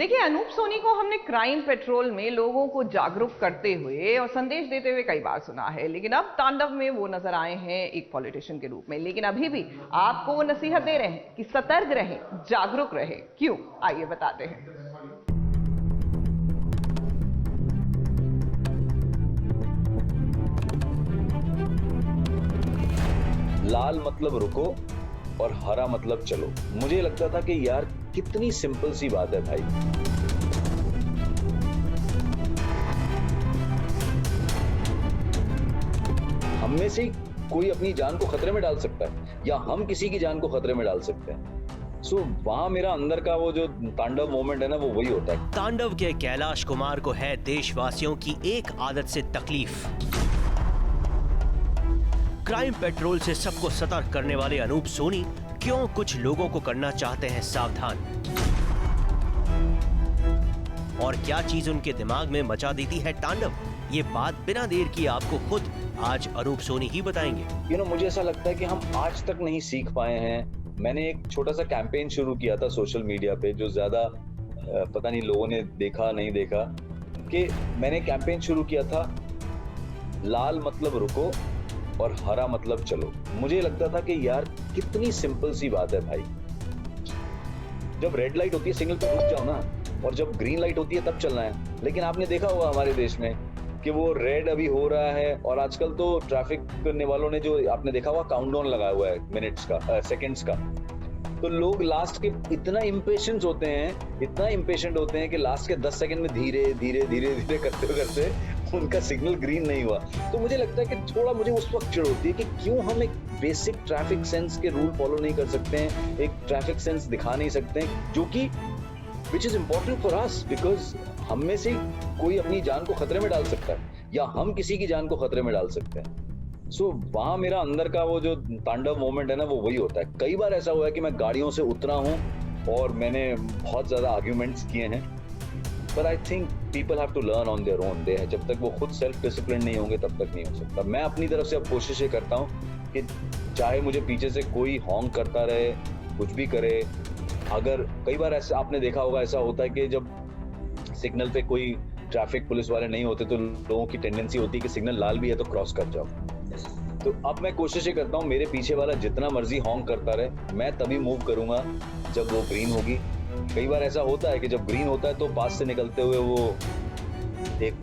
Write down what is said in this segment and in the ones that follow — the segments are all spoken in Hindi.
देखिए, अनूप सोनी को हमने क्राइम पेट्रोल में लोगों को जागरूक करते हुए और संदेश देते हुए कई बार सुना है, लेकिन अब तांडव में वो नजर आए हैं एक पॉलिटिशियन के रूप में। लेकिन अभी भी आपको वो नसीहत दे रहे हैं कि सतर्क रहें, जागरूक रहें। क्यों, आइए बताते हैं। लाल मतलब रुको और हरा मतलब चलो। मुझे लगता था कि यार कितनी सिंपल सी बात है भाई। हम में से कोई अपनी जान को खतरे में डाल सकता है या हम किसी की जान को खतरे में डाल सकते हैं। सो वहां मेरा अंदर का वो जो तांडव मोमेंट है ना, वो वही होता है। तांडव के कैलाश कुमार को है देशवासियों की एक आदत से तकलीफ। क्राइम पेट्रोल से सबको सतर्क करने वाले अनूप सोनी क्यों कुछ लोगों को करना चाहते हैं सावधान, और क्या चीज उनके दिमाग में मचा देती है तांडव, ये बात बिना देर किए आपको खुद आज अनूप सोनी ही बताएंगे। मुझे ऐसा लगता है कि हम आज तक नहीं सीख पाए हैं। मैंने एक छोटा सा कैंपेन शुरू किया था सोशल मीडिया पे, जो ज्यादा पता नहीं लोगों ने देखा नहीं देखा, कि मैंने कैंपेन शुरू किया था लाल मतलब रुको और हरा मतलब चलो। मुझे लगता था कि यार कितनी सिंपल सी बात है भाई। जब रेड लाइट होती है सिग्नल पे रुक जाओ ना, और जब ग्रीन लाइट होती है तब चलना है। लेकिन आपने देखा होगा हमारे देश में कि वो रेड अभी हो रहा है, और आजकल तो ट्रैफिक करने वालों ने जो आपने देखा होगा काउंटडाउन लगाया हुआ है मिनट्स का, सेकंड्स का। तो लोग लास्ट के इतना इम्पेशेंट होते हैं कि लास्ट के 10 सेकंड में धीरे धीरे करते उनका सिग्नल ग्रीन नहीं हुआ। तो मुझे लगता है कि थोड़ा मुझे उस वक्त चिढ़ होती है कि क्यों हम एक बेसिक ट्रैफिक सेंस के रूल फॉलो नहीं कर सकते हैं, एक ट्रैफिक सेंस दिखा नहीं सकते हैं, जो कि which is important for us, because हम में से कोई अपनी जान को खतरे में डाल सकता है या हम किसी की जान को खतरे में डाल सकते हैं। सो वहां मेरा अंदर का वो जो तांडव मोमेंट है ना, वो वही होता है। कई बार ऐसा हुआ है कि मैं गाड़ियों से उतरा हूं और मैंने बहुत ज्यादा आर्ग्यूमेंट्स किए हैं, पर I think people have to learn on their own. जब तक वो खुद सेल्फ डिसिप्लिन नहीं होंगे तब तक नहीं हो सकता। मैं अपनी तरफ से अब कोशिश ये करता हूँ कि चाहे मुझे पीछे से कोई हॉन्क करता रहे, कुछ भी करे, अगर कई बार ऐसा आपने देखा होगा, ऐसा होता है कि जब सिग्नल पे कोई ट्रैफिक पुलिस वाले नहीं होते तो लोगों की टेंडेंसी होती है कि सिग्नल लाल भी है तो क्रॉस कर जाओ। तो अब मैं कोशिश ये करता हूँ, मेरे पीछे वाला जितना मर्जी हॉन्क करता रहे, मैं तभी मूव करूंगा जब वो ग्रीन होगी। कई बार ऐसा होता है कि जब ग्रीन होता है तो पास से निकलते हुए वो एक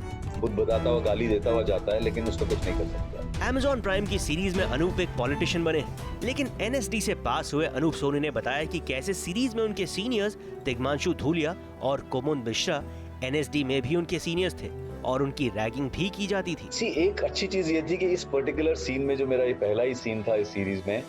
बुत बताता हुआ गाली देता हुआ जाता है, लेकिन उसको कुछ नहीं कर सकता। Amazon प्राइम की सीरीज में अनूप एक पॉलिटिशियन बने हैं, लेकिन NSD से पास हुए अनूप सोनी ने बताया कि कैसे सीरीज में उनके सीनियर्स तिग्मांशु धूलिया और कुमुद मिश्रा NSD में भी उनके सीनियर्स थे और उनकी रैगिंग भी की जाती थी। एक अच्छी चीज ये थी कि इस पर्टिकुलर सीन में, जो मेरा ये पहला ही सीन था इस सीरीज में,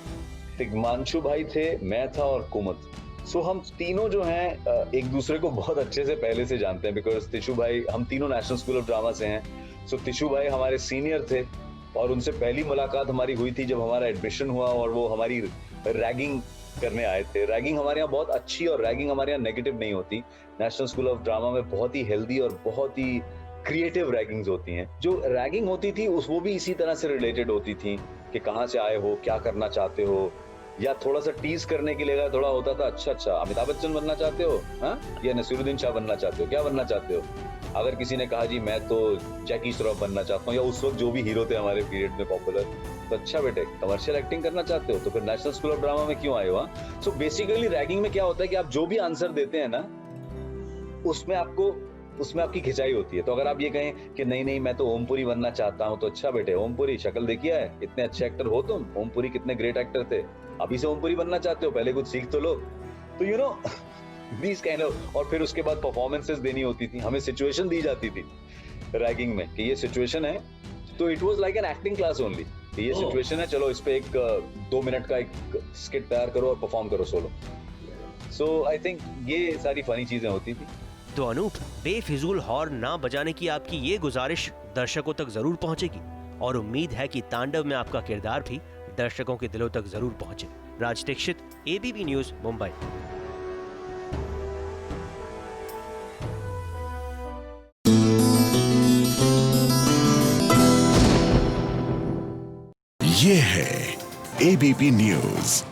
तिग्मांशु भाई थे, मैं था और कुमुद। सो हम तीनों जो हैं एक दूसरे को बहुत अच्छे से पहले से जानते हैं, बिकॉज तिशु भाई, हम तीनों नेशनल स्कूल ऑफ ड्रामा से हैं। सो तिशु भाई हमारे सीनियर थे और उनसे पहली मुलाकात हमारी हुई थी जब हमारा एडमिशन हुआ और वो हमारी रैगिंग करने आए थे। रैगिंग हमारे यहाँ बहुत अच्छी और रैगिंग हमारे यहाँ नेगेटिव नहीं होती। नेशनल स्कूल ऑफ ड्रामा में बहुत ही हेल्दी और बहुत ही क्रिएटिव रैगिंग्स होती हैं। जो रैगिंग होती थी वो भी इसी तरह से रिलेटेड होती थी कि कहाँ से आए हो, क्या करना चाहते हो, या थोड़ा सा टीज करने के लिए थोड़ा होता था, अच्छा अमिताभ बच्चन बनना चाहते हो, हाँ, या नसीरुद्दीन शाह बनना चाहते हो, क्या बनना चाहते हो। अगर किसी ने कहा जी मैं तो जैकी श्रॉफ बनना चाहता हूँ, या उस वक्त जो भी हीरो थे हमारे पीरियड में पॉपुलर, तो अच्छा बेटे कमर्शियल एक्टिंग करना चाहते हो तो फिर नेशनल स्कूल ऑफ ड्रामा में क्यों आए हो। सो बेसिकली रैगिंग में क्या होता है कि आप जो भी आंसर देते हैं ना, उसमें आपकी खिंचाई होती है। तो अगर आप ये कहें कि नहीं मैं तो ओमपुरी बनना चाहता हूं, तो अच्छा बेटे ओमपुरी शक्ल देखिए है, इतने अच्छे एक्टर हो तुम, ओमपुरी कितने ग्रेट एक्टर थे, अभी से ओमपुरी बनना चाहते हो, पहले कुछ सीख तो लो। तो you know these kind of, और फिर उसके बाद परफॉर्मेंसेस देनी होती थी, हमें सिचुएशन दी जाती थी रैगिंग में कि ये सिचुएशन है, तो it was like an acting class only. ये सिचुएशन है, चलो इस पे एक 2 मिनट का एक स्किट तैयार करो और परफॉर्म करो सोलो। सो आई थिंक ये सारी फनी चीजें होती थी। तो अनूप, बेफिजूल हॉर्न ना बजाने की आपकी ये गुजारिश दर्शकों तक जरूर पहुंचेगी और उम्मीद है कि तांडव में आपका किरदार भी दर्शकों के दिलों तक जरूर पहुंचे। राज दीक्षित, ABP न्यूज, मुंबई। ये है ABP न्यूज।